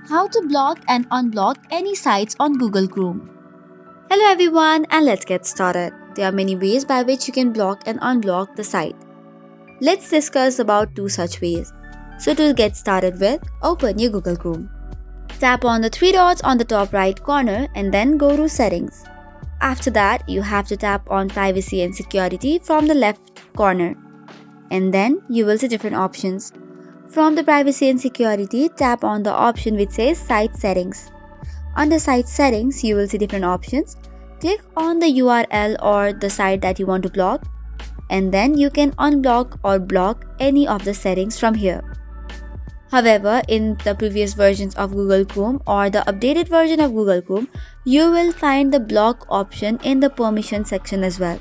How to block and unblock any sites on Google Chrome. Hello everyone, and let's get started. There are many ways by which you can block and unblock the site. Let's discuss about two such ways. So to get started with, open your Google Chrome. Tap on the three dots on the top right corner and then go to settings. After that, you have to tap on privacy and security from the left corner. And then you will see different options. From the privacy and security, tap on the option which says site settings. Under site settings, you will see different options. Click on the URL or the site that you want to block, and then you can unblock or block any of the settings from here. However, in the previous versions of Google Chrome or the updated version of Google Chrome, you will find the block option in the permission section as well.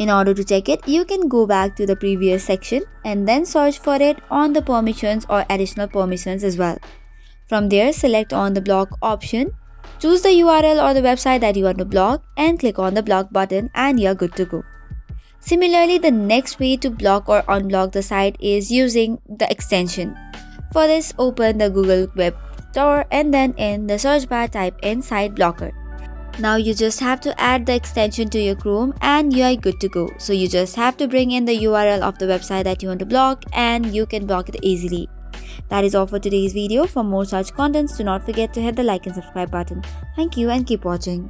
In order to check it, you can go back to the previous section and then search for it on the permissions or additional permissions as well. From there, select on the block option, choose the URL or the website that you want to block and click on the block button and you're good to go. Similarly, the next way to block or unblock the site is using the extension. For this, open the Google Web Store and then in the search bar type in Site Blocker. Now you just have to add the extension to your Chrome and you are good to go. So you just have to bring in the URL of the website that you want to block and you can block it easily. That is all for today's video. For more such contents, do not forget to hit the like and subscribe button. Thank you and keep watching.